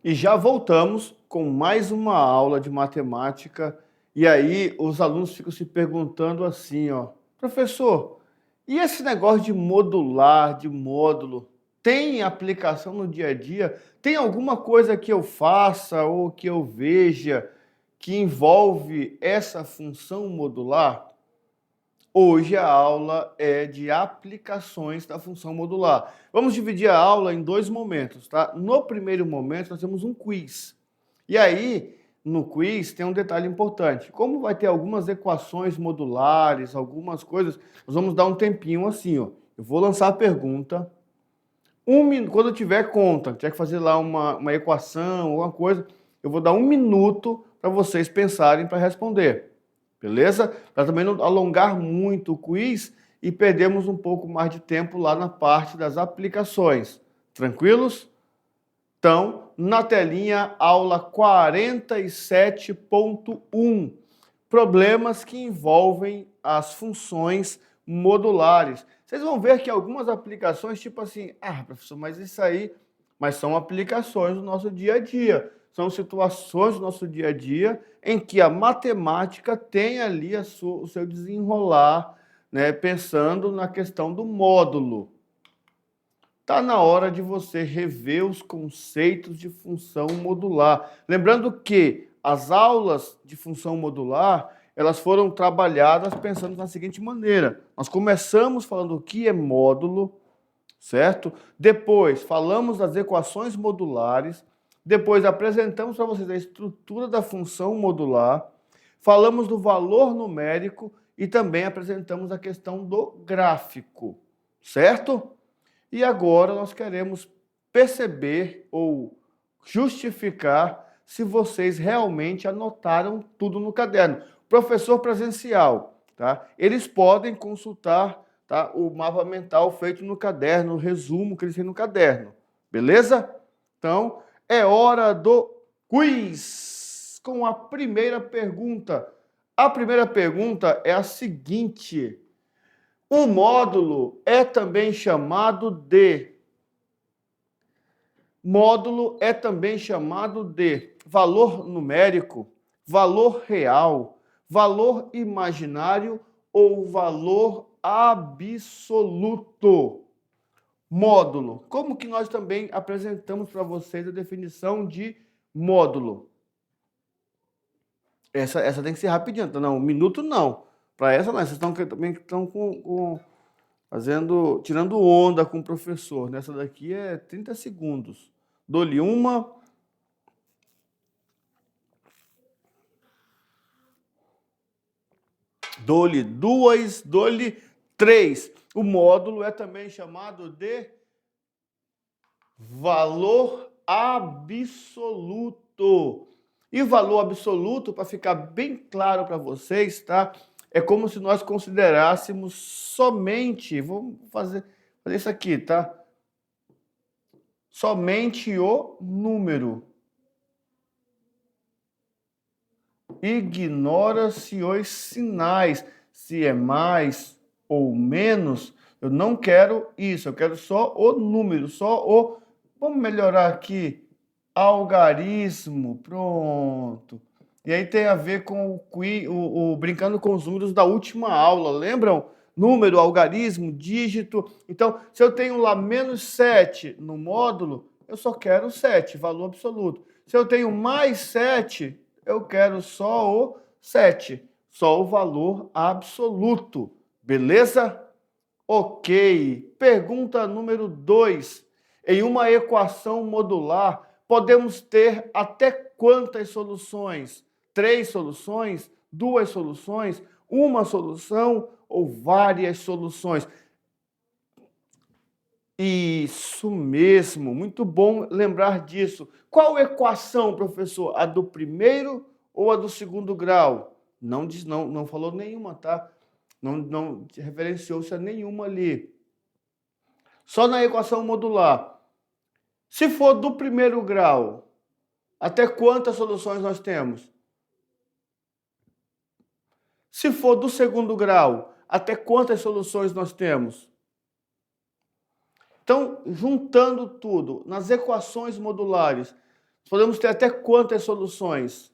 E já voltamos com mais uma aula de matemática. E aí os alunos ficam se perguntando assim, ó, professor, e esse negócio de modular, de módulo, tem aplicação no dia a dia? Tem alguma coisa que eu faça ou que eu veja que envolve essa função modular? Hoje a aula é de aplicações da função modular. Vamos dividir a aula em dois momentos, tá? No primeiro momento, nós temos um quiz. E aí, no quiz, tem um detalhe importante. Como vai ter algumas equações modulares, algumas coisas, nós vamos dar um tempinho assim, ó. Eu vou lançar a pergunta. Quando eu tiver conta, tiver que fazer lá uma equação, alguma coisa, eu vou dar 1 minuto para vocês pensarem para responder. Beleza? Para também não alongar muito o quiz e perdermos um pouco mais de tempo lá na parte das aplicações. Tranquilos? Então, na telinha, aula 47.1. Problemas que envolvem as funções modulares. Vocês vão ver que algumas aplicações, tipo assim, professor, mas isso aí, mas são aplicações do nosso dia a dia. São situações do nosso dia a dia em que a matemática tem ali o seu desenrolar, né, pensando na questão do módulo. Está na hora de você rever os conceitos de função modular. Lembrando que as aulas de função modular, elas foram trabalhadas pensando na seguinte maneira. Nós começamos falando o que é módulo, certo? Depois falamos das equações modulares, depois apresentamos para vocês a estrutura da função modular, falamos do valor numérico e também apresentamos a questão do gráfico, certo? E agora nós queremos perceber ou justificar se vocês realmente anotaram tudo no caderno. Professor presencial, tá? Eles podem consultar, tá, o mapa mental feito no caderno, o resumo que eles têm no caderno. Beleza? Então, é hora do quiz com a primeira pergunta. A primeira pergunta é a seguinte: o módulo é também chamado de valor numérico, valor real, valor imaginário ou valor absoluto. Módulo. Como que nós também apresentamos para vocês a definição de módulo? Essa tem que ser rapidinho. Não, 1 minuto não. Para essa não, vocês também estão tirando onda com o professor. Nessa daqui é 30 segundos. Dou-lhe uma. Dou-lhe duas. Dou-lhe três. O módulo é também chamado de valor absoluto. E valor absoluto, para ficar bem claro para vocês, tá? É como se nós considerássemos somente, vamos fazer isso aqui, tá? Somente o número. Ignora-se os sinais, se é mais ou menos. Eu não quero isso, eu quero só o número, só o... Vamos melhorar aqui. Algarismo, pronto. E aí tem a ver com o brincando com os números da última aula, lembram? Número, algarismo, dígito. Então, se eu tenho lá -7 no módulo, eu só quero 7, valor absoluto. Se eu tenho mais 7, eu quero só o 7, só o valor absoluto. Beleza? Ok. Pergunta número 2. Em uma equação modular, podemos ter até quantas soluções? 3 soluções? 2 soluções? Uma solução ou várias soluções? Isso mesmo, muito bom lembrar disso. Qual equação, professor? A do primeiro ou a do segundo grau? Não falou nenhuma, tá? Não referenciou-se a nenhuma ali. Só na equação modular. Se for do primeiro grau, até quantas soluções nós temos? Se for do segundo grau, até quantas soluções nós temos? Então, juntando tudo, nas equações modulares, Podemos ter até quantas soluções?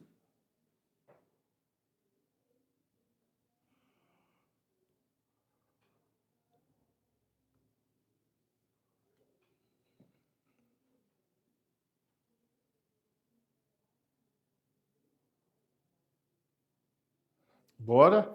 Bora?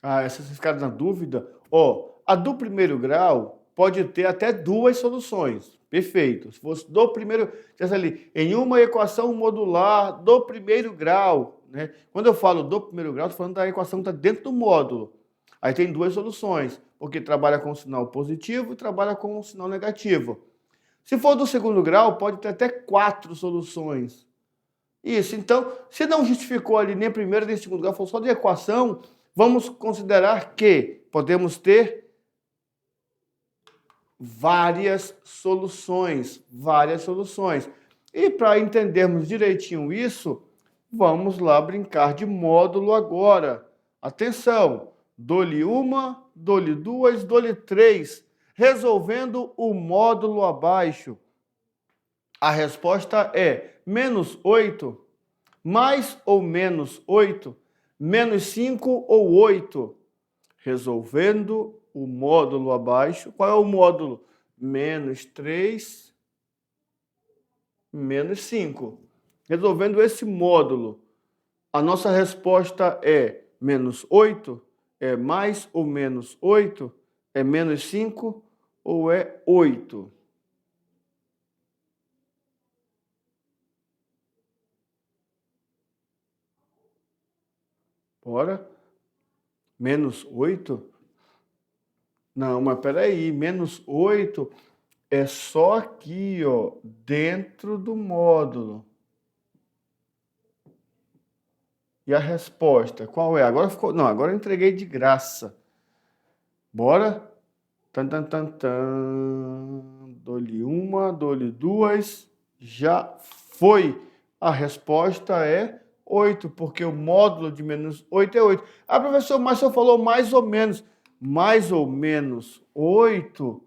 Ah, se vocês ficaram na dúvida, ó, a do primeiro grau pode ter até duas soluções. Perfeito. Se fosse do primeiro, tivesse ali, em uma equação modular do primeiro grau, né? Quando eu falo do primeiro grau, estou falando da equação que está dentro do módulo. Aí tem duas soluções, porque trabalha com o sinal positivo e trabalha com o sinal negativo. Se for do segundo grau, pode ter até quatro soluções. Isso, então, se não justificou ali nem primeiro nem segundo grau, for só de equação, vamos considerar que podemos ter várias soluções. E para entendermos direitinho isso, vamos lá brincar de módulo agora. Atenção, dou-lhe uma, dou-lhe duas, dou-lhe três. Resolvendo o módulo abaixo, a resposta é menos 8, mais ou menos 8, menos 5 ou 8. Resolvendo o módulo abaixo, qual é o módulo? Menos 3, menos 5. Resolvendo esse módulo, a nossa resposta é menos 8, é mais ou menos 8, é menos 5 ou é 8? Bora? Menos 8? Não, mas peraí, menos 8 é só aqui, ó, dentro do módulo. E a resposta, qual é? Agora ficou. Não, agora eu entreguei de graça. Bora? Tan, tan, tan, tan. Dou-lhe uma, dou-lhe duas. Já foi. A resposta é 8, porque o módulo de menos 8 é 8. Ah, professor, mas o senhor falou mais ou menos. Mais ou menos 8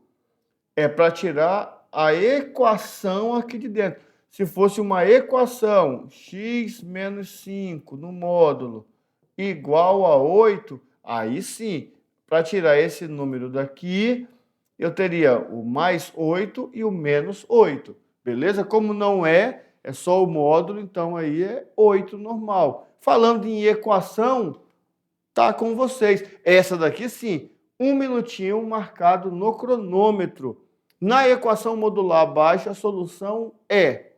é para tirar a equação aqui de dentro. Se fosse uma equação x menos 5 no módulo igual a 8, aí sim, para tirar esse número daqui, eu teria o mais 8 e o menos 8. Beleza? Como não é, é só o módulo, então aí é 8 normal. Falando em equação, tá com vocês. Essa daqui sim, um minutinho marcado no cronômetro. Na equação modular abaixo, a solução é.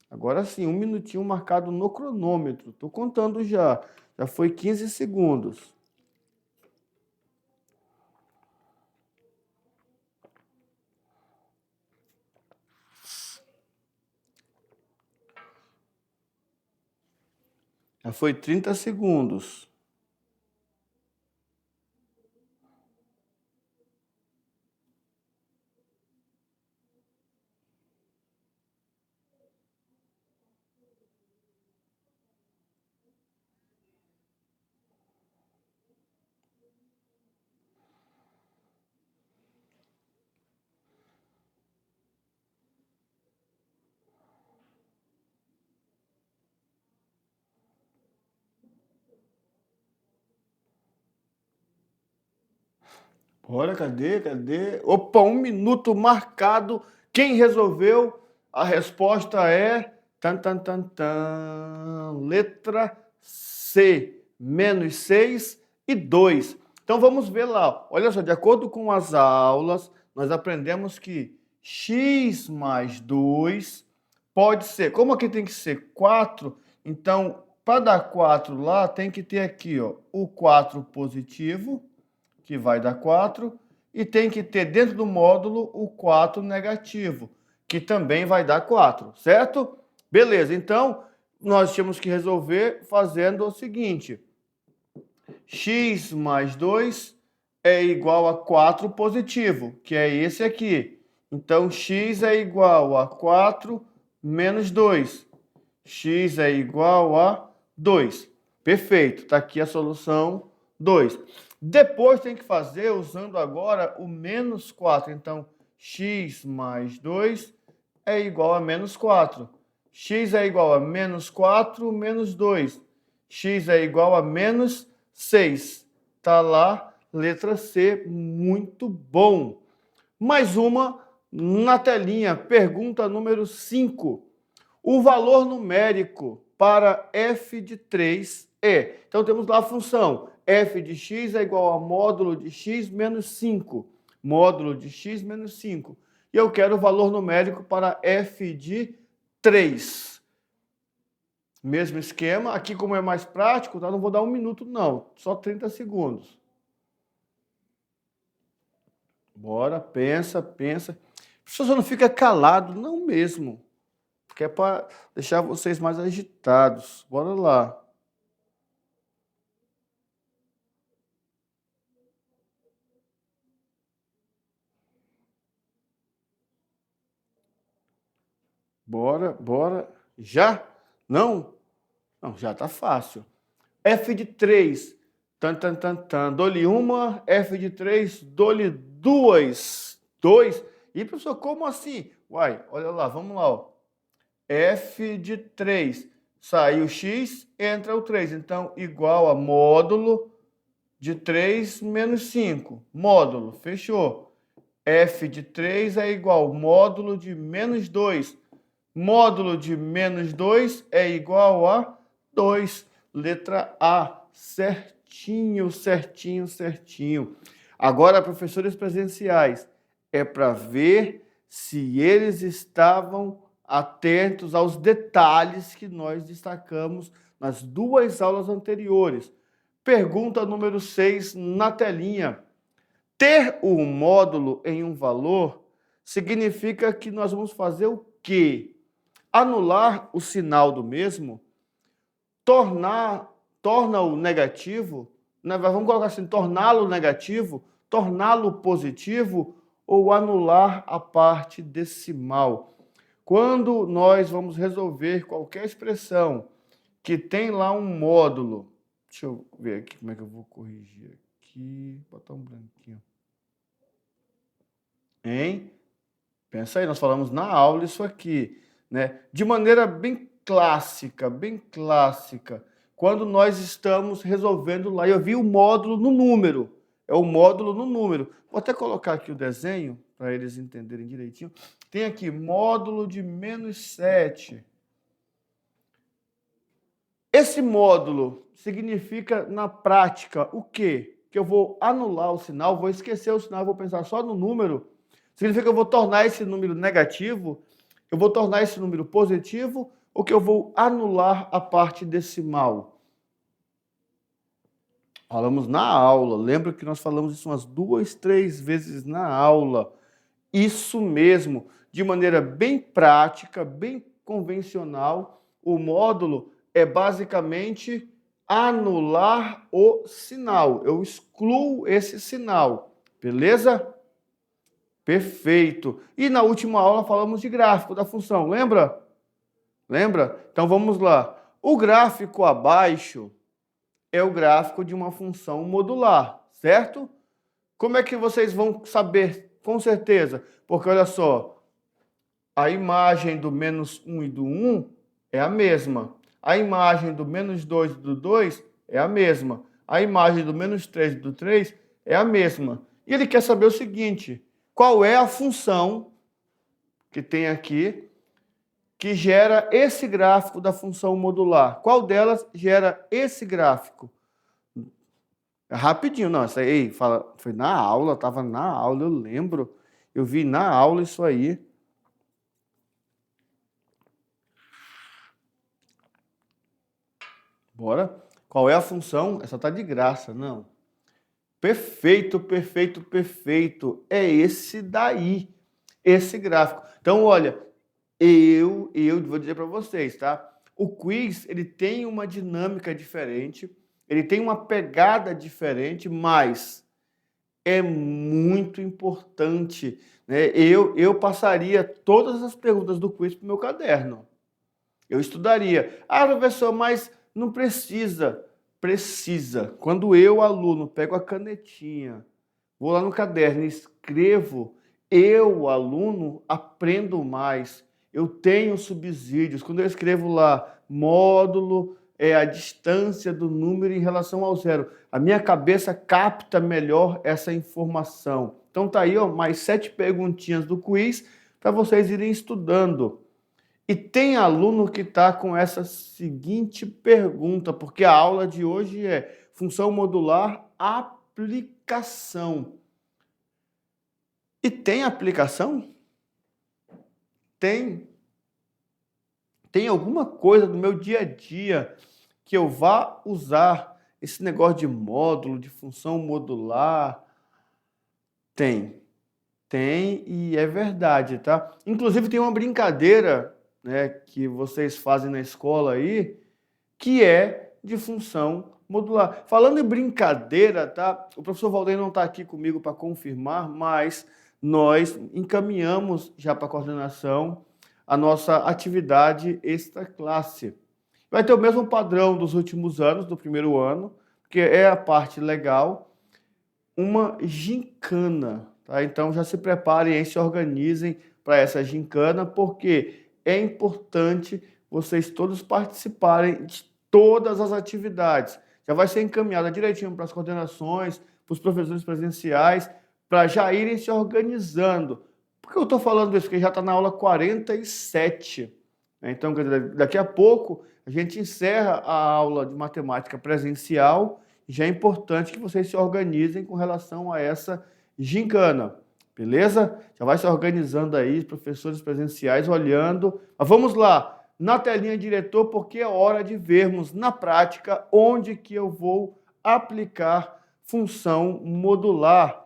Agora sim, um minutinho marcado no cronômetro. Estou contando já. Já foi 15 segundos. Já foi 30 segundos. Olha, cadê? Opa, um minuto marcado. Quem resolveu? A resposta é... Tan, tan, tan, tan. Letra C. Menos 6 e 2. Então vamos ver lá. Olha só, de acordo com as aulas, nós aprendemos que x mais 2 pode ser... Como aqui tem que ser 4, então para dar 4 lá, tem que ter aqui, ó, o 4 positivo, que vai dar 4, e tem que ter dentro do módulo o 4 negativo, que também vai dar 4, certo? Beleza, então nós tínhamos que resolver fazendo o seguinte: x mais 2 é igual a 4 positivo, que é esse aqui. Então, x é igual a 4 menos 2. X é igual a 2. Perfeito, está aqui a solução 2. Depois tem que fazer usando agora o menos 4. Então, x mais 2 é igual a menos 4. x é igual a menos 4 menos 2. X é igual a menos 6. Está lá, letra C, muito bom. Mais uma na telinha, pergunta número 5. O valor numérico para f de 3 é... Então, temos lá a função f de x é igual a módulo de x menos 5. Módulo de x menos 5. E eu quero o valor numérico para f de 3. Mesmo esquema. Aqui, como é mais prático, tá? Não vou dar 1 minuto, não. Só 30 segundos. Bora, pensa, pensa. Professor, não fica calado, não mesmo. Porque é para deixar vocês mais agitados. Bora lá. Bora, bora. Já? Não? Não, já tá fácil. F de 3. Dou-lhe uma. F de 3. Dou-lhe duas. 2. E, professor, como assim? Uai, olha lá, vamos lá. Ó. F de 3. Sai o x, entra o 3. Então, igual a módulo de 3 menos 5. Módulo, fechou. F de 3 é igual ao módulo de menos 2. Módulo de menos 2 é igual a 2. Letra A. Certinho, certinho, certinho. Agora, professores presenciais, é para ver se eles estavam atentos aos detalhes que nós destacamos nas 2 aulas anteriores. Pergunta número 6 na telinha. Ter o módulo em um valor significa que nós vamos fazer o quê? Anular o sinal do mesmo, torna-o negativo, né? Vamos colocar assim, torná-lo negativo, torná-lo positivo ou anular a parte decimal. Quando nós vamos resolver qualquer expressão que tem lá um módulo, deixa eu ver aqui como é que eu vou corrigir aqui, botar um branquinho. Hein? Pensa aí, nós falamos na aula isso aqui, né? De maneira bem clássica, quando nós estamos resolvendo lá, eu vi o módulo no número, é o módulo no número. Vou até colocar aqui o desenho, para eles entenderem direitinho. Tem aqui, módulo de menos 7. Esse módulo significa, na prática, o quê? Que eu vou anular o sinal, vou esquecer o sinal, vou pensar só no número. Significa que eu vou tornar esse número negativo, eu vou tornar esse número positivo, ou que eu vou anular a parte decimal? Falamos na aula, lembra que nós falamos isso umas 2, 3 vezes na aula. Isso mesmo, de maneira bem prática, bem convencional, o módulo é basicamente anular o sinal. Eu excluo esse sinal, beleza? Perfeito. E na última aula falamos de gráfico da função, lembra? Lembra? Então vamos lá. O gráfico abaixo é o gráfico de uma função modular, certo? Como é que vocês vão saber com certeza? Porque olha só, a imagem do menos 1 e do 1 é a mesma. A imagem do menos 2 e do 2 é a mesma. A imagem do menos 3 e do 3 é a mesma. E ele quer saber o seguinte: qual é a função que tem aqui que gera esse gráfico da função modular? Qual delas gera esse gráfico? Rapidinho, não, isso aí fala, foi na aula, estava na aula, eu lembro. Eu vi na aula isso aí. Bora? Qual é a função? Essa tá de graça, não. Perfeito, perfeito, perfeito. É esse daí, esse gráfico. Então, olha, eu vou dizer para vocês, tá? O quiz, ele tem uma dinâmica diferente, ele tem uma pegada diferente, mas é muito importante, né? Eu passaria todas as perguntas do quiz para o meu caderno. Eu estudaria. Ah, professor, mas não precisa. Precisa. Quando eu, aluno, pego a canetinha, vou lá no caderno e escrevo, eu, aluno, aprendo mais. eu tenho subsídios. Quando eu escrevo lá, módulo é a distância do número em relação ao zero, a minha cabeça capta melhor essa informação. Então tá aí, ó, mais 7 perguntinhas do quiz para vocês irem estudando. E tem aluno que está com essa seguinte pergunta, porque a aula de hoje é função modular aplicação. E tem aplicação? Tem. Tem alguma coisa do meu dia a dia que eu vá usar esse negócio de módulo, de função modular? Tem. Tem e é verdade, tá? Inclusive tem uma brincadeira, né, que vocês fazem na escola aí, que é de função modular. Falando em brincadeira, tá? O professor Valdeir não está aqui comigo para confirmar, mas nós encaminhamos já para a coordenação a nossa atividade extra classe. Vai ter o mesmo padrão dos últimos anos, do primeiro ano, que é a parte legal, uma gincana, tá? Então já se preparem e se organizem para essa gincana, porque é importante vocês todos participarem de todas as atividades. Já vai ser encaminhada direitinho para as coordenações, para os professores presenciais, para já irem se organizando. Por que eu estou falando isso? Porque já está na aula 47. Então, daqui a pouco, a gente encerra a aula de matemática presencial. Já é importante que vocês se organizem com relação a essa gincana. Beleza? Já vai se organizando aí, professores presenciais olhando. Mas vamos lá, na telinha diretor, porque é hora de vermos na prática onde que eu vou aplicar função modular.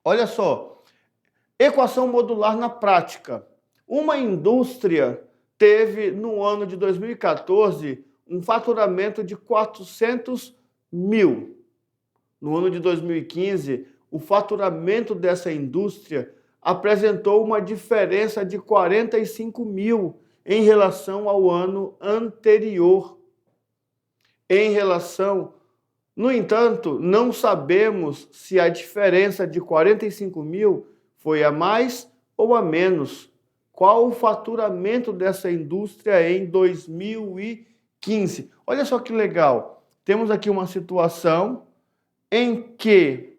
Olha só, equação modular na prática. Uma indústria teve, no ano de 2014, um faturamento de 400 mil. No ano de 2015, o faturamento dessa indústria apresentou uma diferença de 45 mil em relação ao ano anterior. No entanto, não sabemos se a diferença de 45 mil foi a mais ou a menos. Qual o faturamento dessa indústria em 2015? Olha só que legal. Temos aqui uma situação em que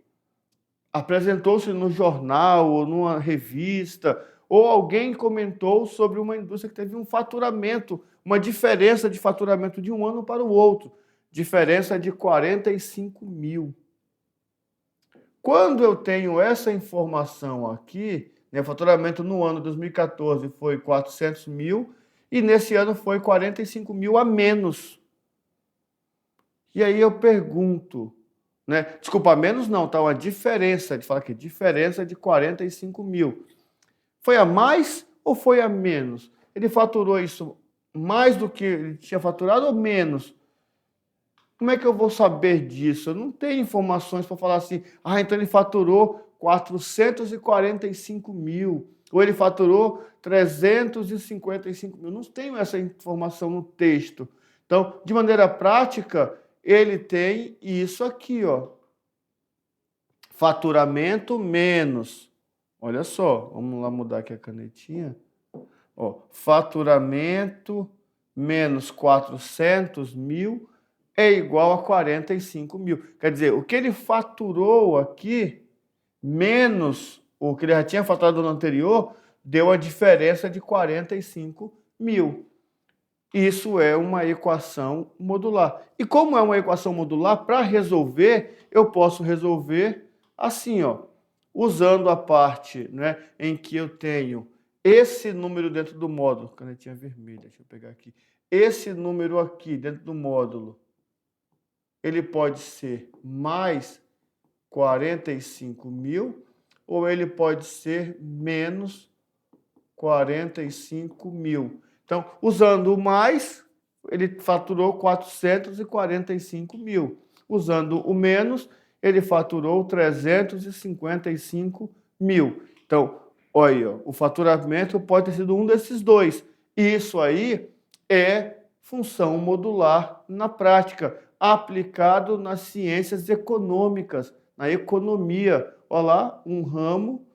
apresentou-se no jornal ou numa revista, ou alguém comentou sobre uma indústria que teve um faturamento, uma diferença de faturamento de um ano para o outro, diferença de 45 mil. Quando eu tenho essa informação aqui, né, faturamento no ano 2014 foi 400 mil e nesse ano foi 45 mil a menos. E aí eu pergunto, né? Desculpa, menos não, tá? Uma diferença, de falar aqui, diferença de 45 mil. Foi a mais ou foi a menos? Ele faturou isso mais do que ele tinha faturado ou menos? Como é que eu vou saber disso? Eu não tenho informações para falar assim, então ele faturou 445 mil, ou ele faturou 355 mil. Não tenho essa informação no texto. Então, de maneira prática, ele tem isso aqui, ó. Faturamento menos. Olha só, vamos lá mudar aqui a canetinha. Ó, faturamento menos 400 mil é igual a 45 mil. Quer dizer, o que ele faturou aqui, menos o que ele já tinha faturado no anterior, deu a diferença de 45 mil. Isso é uma equação modular. E como é uma equação modular, para resolver, eu posso resolver assim, ó, usando a parte, né, em que eu tenho esse número dentro do módulo, canetinha vermelha, deixa eu pegar aqui, esse número aqui dentro do módulo, ele pode ser mais 45 mil ou ele pode ser menos 45 mil. Então, usando o mais, ele faturou 445 mil. Usando o menos, ele faturou 355 mil. Então, olha, o faturamento pode ter sido um desses dois. Isso aí é função modular na prática, aplicado nas ciências econômicas, na economia. Olha lá, um ramo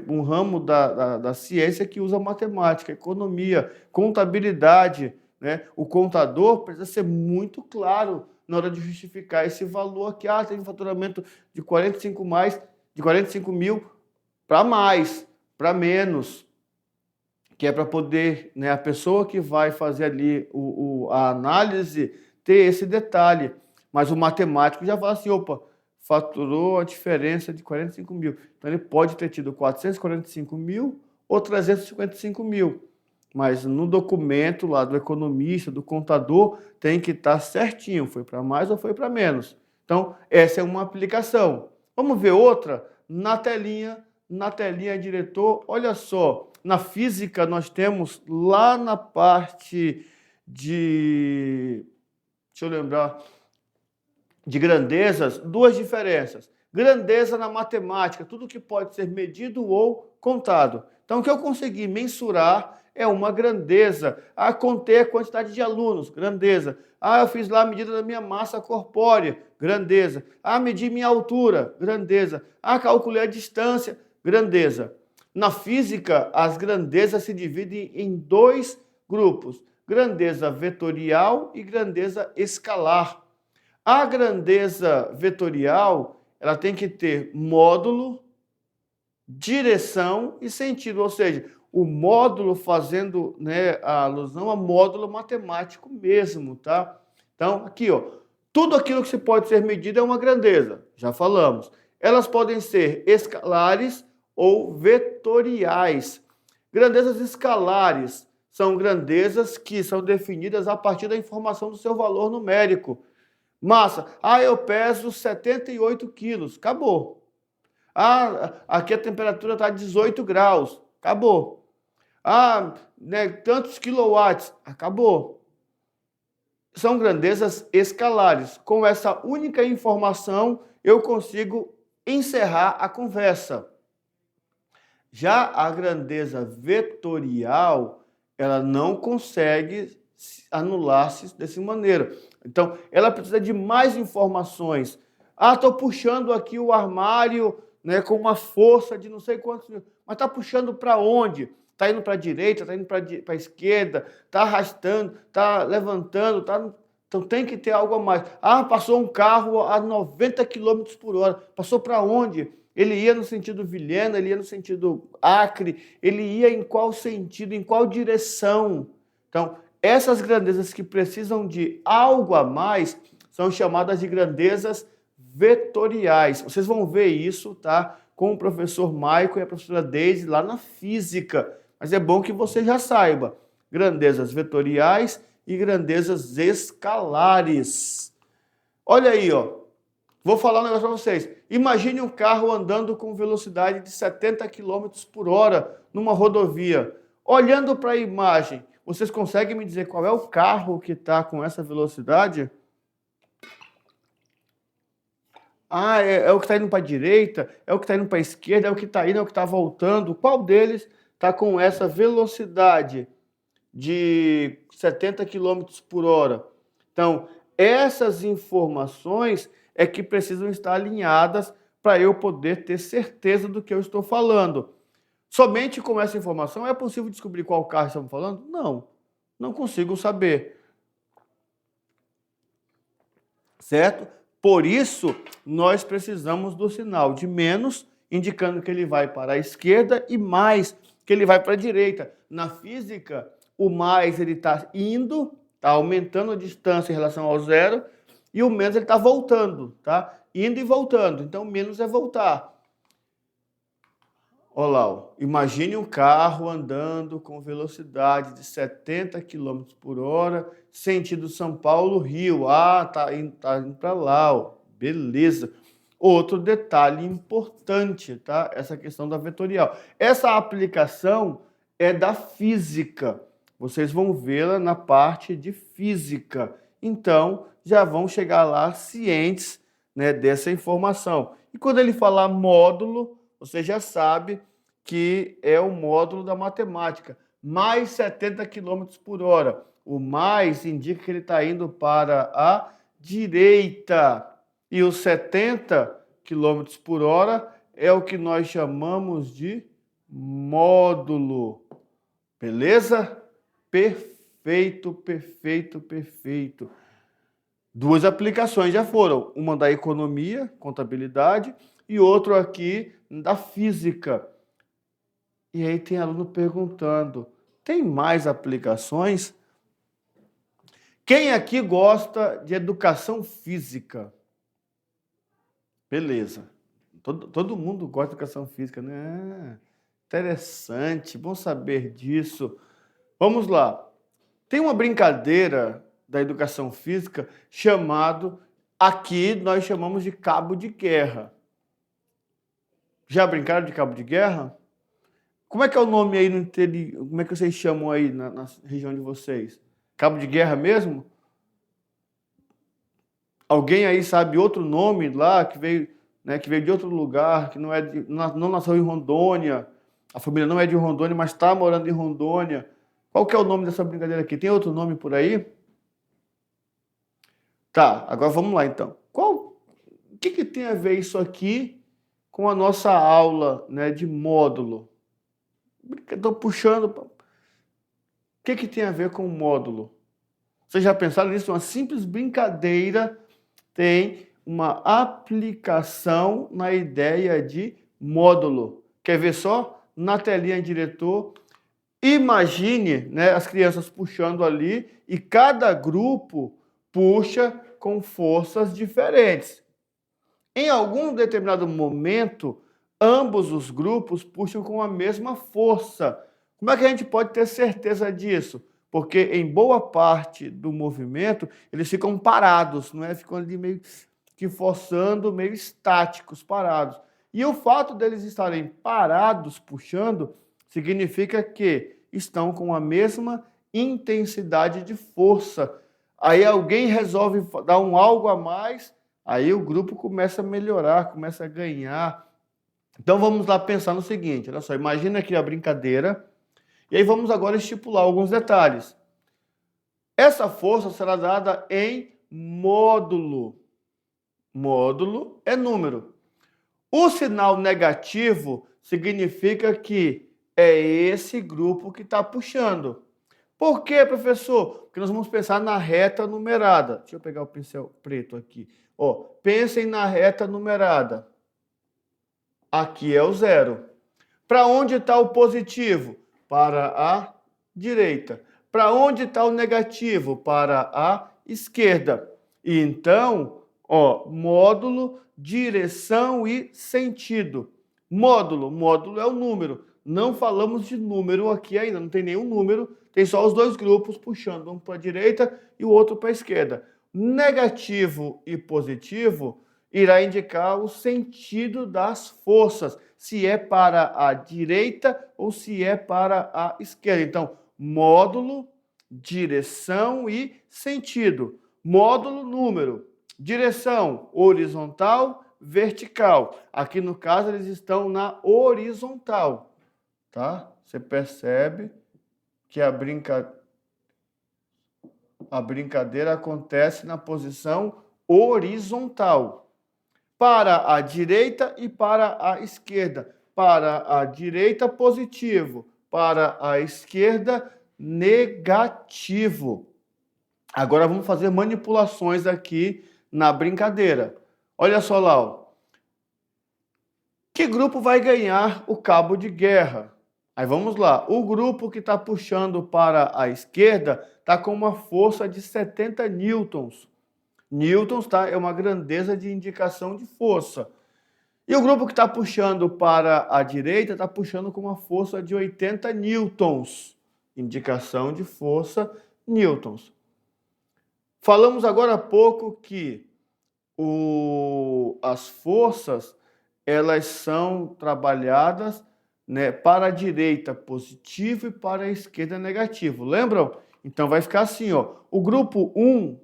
um ramo da ciência que usa matemática, economia, contabilidade, né? O contador precisa ser muito claro na hora de justificar esse valor aqui. Ah, tem um faturamento de 45 mil para mais, para menos, que é para poder, né, a pessoa que vai fazer ali a análise ter esse detalhe. Mas o matemático já fala assim, opa, faturou a diferença de 45 mil. Então ele pode ter tido 445 mil ou 355 mil. Mas no documento lá do economista, do contador, tem que estar certinho, foi para mais ou foi para menos. Então, essa é uma aplicação. Vamos ver outra? Na telinha, diretor, olha só, na física nós temos lá na parte deixa eu lembrar, de grandezas, duas diferenças. Grandeza na matemática, tudo que pode ser medido ou contado. Então, o que eu consegui mensurar é uma grandeza. Ah, contei a quantidade de alunos, grandeza. Ah, eu fiz lá a medida da minha massa corpórea, grandeza. Ah, medi minha altura, grandeza. Ah, calculei a distância, grandeza. Na física, as grandezas se dividem em dois grupos: grandeza vetorial e grandeza escalar. A grandeza vetorial, ela tem que ter módulo, direção e sentido, ou seja, o módulo fazendo, né, a alusão a módulo matemático mesmo, tá? Então, aqui, ó, tudo aquilo que se pode ser medido é uma grandeza, já falamos. Elas podem ser escalares ou vetoriais. Grandezas escalares são grandezas que são definidas a partir da informação do seu valor numérico. Massa, eu peso 78 quilos, acabou. Aqui a temperatura está 18 graus, acabou. Né, tantos quilowatts, acabou. São grandezas escalares. Com essa única informação, eu consigo encerrar a conversa. Já a grandeza vetorial, ela não consegue anular-se dessa maneira. Então, ela precisa de mais informações. Estou puxando aqui o armário, né, com uma força de não sei quantos mil. Mas está puxando para onde? Está indo para a direita, está indo para a esquerda, está arrastando, está levantando, então tem que ter algo a mais. Passou um carro a 90 km por hora. Passou para onde? Ele ia no sentido Vilhena, ele ia no sentido Acre, ele ia em qual sentido, em qual direção? Então, essas grandezas que precisam de algo a mais são chamadas de grandezas vetoriais. Vocês vão ver isso, tá, com o professor Michael e a professora Deise lá na física. Mas é bom que você já saiba. Grandezas vetoriais e grandezas escalares. Olha aí, ó. Vou falar um negócio para vocês. Imagine um carro andando com velocidade de 70 km por hora numa rodovia. Olhando para a imagem, vocês conseguem me dizer qual é o carro que está com essa velocidade? É o que está indo para a direita? É o que está indo para a esquerda? É o que está indo? É o que está voltando? Qual deles está com essa velocidade de 70 km por hora? Então, essas informações é que precisam estar alinhadas para eu poder ter certeza do que eu estou falando. Somente com essa informação é possível descobrir qual carro estamos falando? Não consigo saber. Certo? Por isso, nós precisamos do sinal de menos, indicando que ele vai para a esquerda, e mais, que ele vai para a direita. Na física, o mais ele está indo, está aumentando a distância em relação ao zero, e o menos ele está voltando, tá? Indo e voltando. Então, menos é voltar. Olha lá, ó. Imagine um carro andando com velocidade de 70 km por hora, sentido São Paulo-Rio. Tá indo para lá, ó. Beleza. Outro detalhe importante, tá? Essa questão da vetorial. Essa aplicação é da física. Vocês vão vê-la na parte de física. Então, já vão chegar lá cientes, né, dessa informação. E quando ele falar módulo, você já sabe que é o módulo da matemática. Mais 70 km por hora. O mais indica que ele está indo para a direita. E os 70 km por hora é o que nós chamamos de módulo. Beleza? Perfeito, perfeito, perfeito. Duas aplicações já foram, uma da economia, contabilidade, e outro aqui da física. E aí tem aluno perguntando, tem mais aplicações? Quem aqui gosta de educação física? Beleza. Todo mundo gosta de educação física, né? Interessante, bom saber disso. Vamos lá. Tem uma brincadeira da educação física chamado, aqui nós chamamos de cabo de guerra. Já brincaram de cabo de guerra? Como é que é o nome aí no interior? Como é que vocês chamam aí na região de vocês? Cabo de guerra mesmo? Alguém aí sabe outro nome lá que veio, né, que veio de outro lugar, que não nasceu em Rondônia, a família não é de Rondônia, mas está morando em Rondônia. Qual que é o nome dessa brincadeira aqui? Tem outro nome por aí? Tá, agora vamos lá então. O que tem a ver isso aqui com a nossa aula, né, de módulo? Estou puxando. O que tem a ver com o módulo? Vocês já pensaram nisso? Uma simples brincadeira tem uma aplicação na ideia de módulo. Quer ver só? Na telinha, diretor, imagine, né, as crianças puxando ali e cada grupo puxa com forças diferentes. Em algum determinado momento, ambos os grupos puxam com a mesma força. Como é que a gente pode ter certeza disso? Porque em boa parte do movimento, eles ficam parados, não é? Ficam ali meio que forçando, meio estáticos, parados. E o fato deles estarem parados, puxando, significa que estão com a mesma intensidade de força. Aí alguém resolve dar um algo a mais, aí o grupo começa a melhorar, começa a ganhar. Então vamos lá pensar no seguinte, olha só, imagina aqui a brincadeira, e aí vamos agora estipular alguns detalhes. Essa força será dada em módulo. Módulo é número. O sinal negativo significa que é esse grupo que está puxando. Por quê, professor? Porque nós vamos pensar na reta numerada. Deixa eu pegar o pincel preto aqui. Ó, pensem na reta numerada. Aqui é o zero. Para onde está o positivo? Para a direita. Para onde está o negativo? Para a esquerda. E então, ó, módulo, direção e sentido. Módulo é o número. Não falamos de número aqui ainda, não tem nenhum número, tem só os dois grupos puxando, um para a direita e o outro para a esquerda. Negativo e positivo irá indicar o sentido das forças, se é para a direita ou se é para a esquerda. Então, módulo, direção e sentido. Módulo, número. Direção, horizontal, vertical. Aqui no caso eles estão na horizontal, tá? Você percebe que a brincadeira acontece na posição horizontal. Para a direita e para a esquerda. Para a direita, positivo. Para a esquerda, negativo. Agora vamos fazer manipulações aqui na brincadeira. Olha só lá, ó. Que grupo vai ganhar o cabo de guerra? Aí vamos lá. O grupo que está puxando para a esquerda está com uma força de 70 newtons. Newtons, tá? É uma grandeza de indicação de força. E o grupo que está puxando para a direita está puxando com uma força de 80 newtons. Indicação de força, newtons. Falamos agora há pouco que as forças elas são trabalhadas, né, para a direita positivo e para a esquerda negativo. Lembram? Então vai ficar assim, ó. O grupo 1,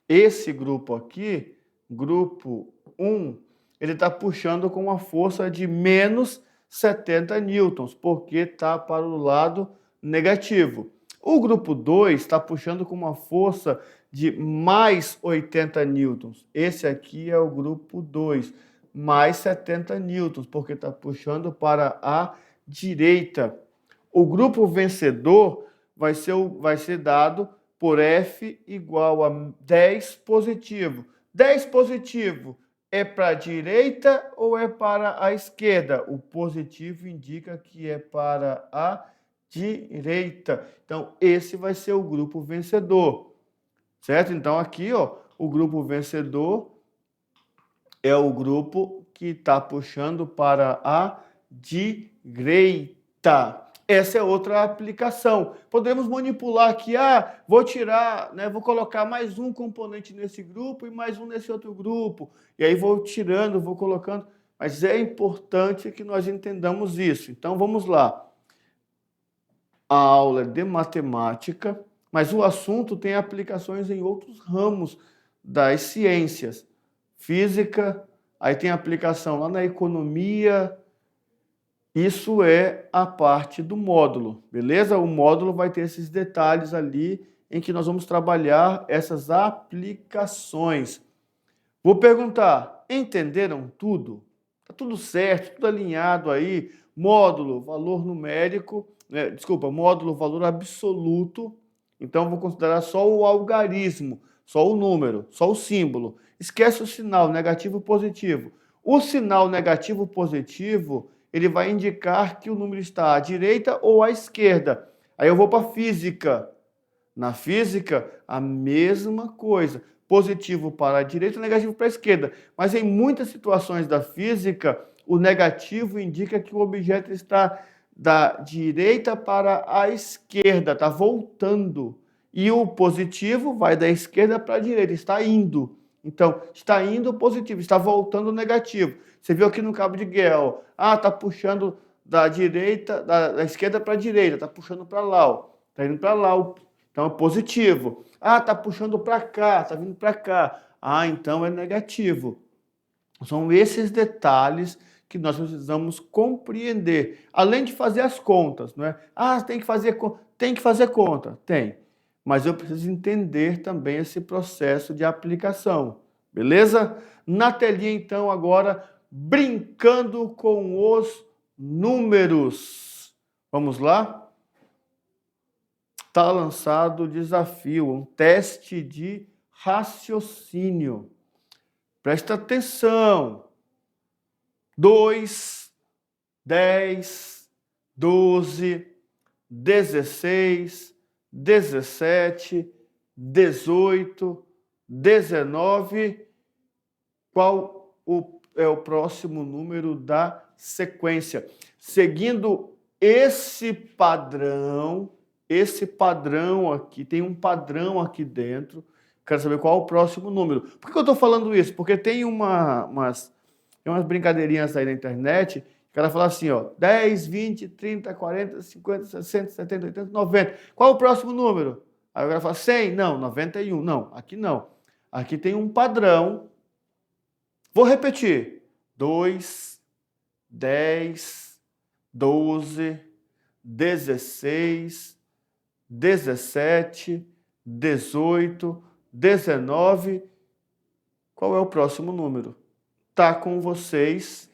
esse grupo aqui, grupo 1, ele está puxando com uma força de menos 70 newtons, porque está para o lado negativo. O grupo 2 está puxando com uma força de mais 80 newtons. Esse aqui é o grupo 2, mais 70 newtons, porque está puxando para a direita. O grupo vencedor vai ser dado por F igual a 10 positivo. 10 positivo é para a direita ou é para a esquerda? O positivo indica que é para a direita. Então, esse vai ser o grupo vencedor, certo? Então, aqui, ó, o grupo vencedor é o grupo que está puxando para a direita. Essa é outra aplicação. Podemos manipular aqui, vou tirar, né, vou colocar mais um componente nesse grupo e mais um nesse outro grupo. E aí vou tirando, vou colocando. Mas é importante que nós entendamos isso. Então, vamos lá. A aula é de matemática, mas o assunto tem aplicações em outros ramos das ciências. Física, aí tem aplicação lá na economia. Isso é a parte do módulo, beleza? O módulo vai ter esses detalhes ali em que nós vamos trabalhar essas aplicações. Vou perguntar, entenderam tudo? Tá tudo certo, tudo alinhado aí? Módulo, valor numérico, módulo, valor absoluto. Então, vou considerar só o algarismo, só o número, só o símbolo. Esquece o sinal negativo e positivo. O sinal negativo positivo, ele vai indicar que o número está à direita ou à esquerda. Aí eu vou para a física. Na física, a mesma coisa. Positivo para a direita, negativo para a esquerda. Mas em muitas situações da física, o negativo indica que o objeto está da direita para a esquerda, está voltando. E o positivo vai da esquerda para a direita, está indo. Então, está indo positivo, está voltando negativo. Você viu aqui no cabo de guerra, está puxando da direita, da esquerda para a direita, está puxando para lá, está indo para lá. Então é positivo. Está puxando para cá, está vindo para cá. Então é negativo. São esses detalhes que nós precisamos compreender. Além de fazer as contas, não é? Tem que fazer conta. Tem. Mas eu preciso entender também esse processo de aplicação. Beleza? Na telinha, então, agora, brincando com os números. Vamos lá? Está lançado o desafio, um teste de raciocínio. Presta atenção. 2, 10, 12, 16, 17, 18, 19. Qual é o próximo número da sequência? Seguindo esse padrão aqui, tem um padrão aqui dentro. Quero saber qual é o próximo número. Por que eu estou falando isso? Porque tem umas brincadeirinhas aí na internet. O cara fala assim, 10, 20, 30, 40, 50, 60, 70, 80, 90. Qual é o próximo número? Aí o cara fala 100, não, 91. Não, aqui não. Aqui tem um padrão. Vou repetir. 2, 10, 12, 16, 17, 18, 19. Qual é o próximo número? Tá com vocês.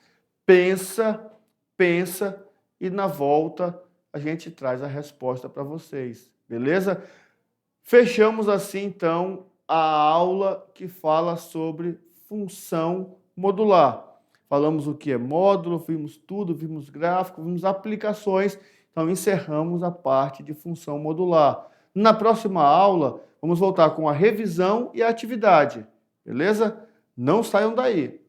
Pensa e na volta a gente traz a resposta para vocês, beleza? Fechamos assim, então, a aula que fala sobre função modular. Falamos o que é módulo, vimos tudo, vimos gráfico, vimos aplicações. Então, encerramos a parte de função modular. Na próxima aula, vamos voltar com a revisão e a atividade, beleza? Não saiam daí.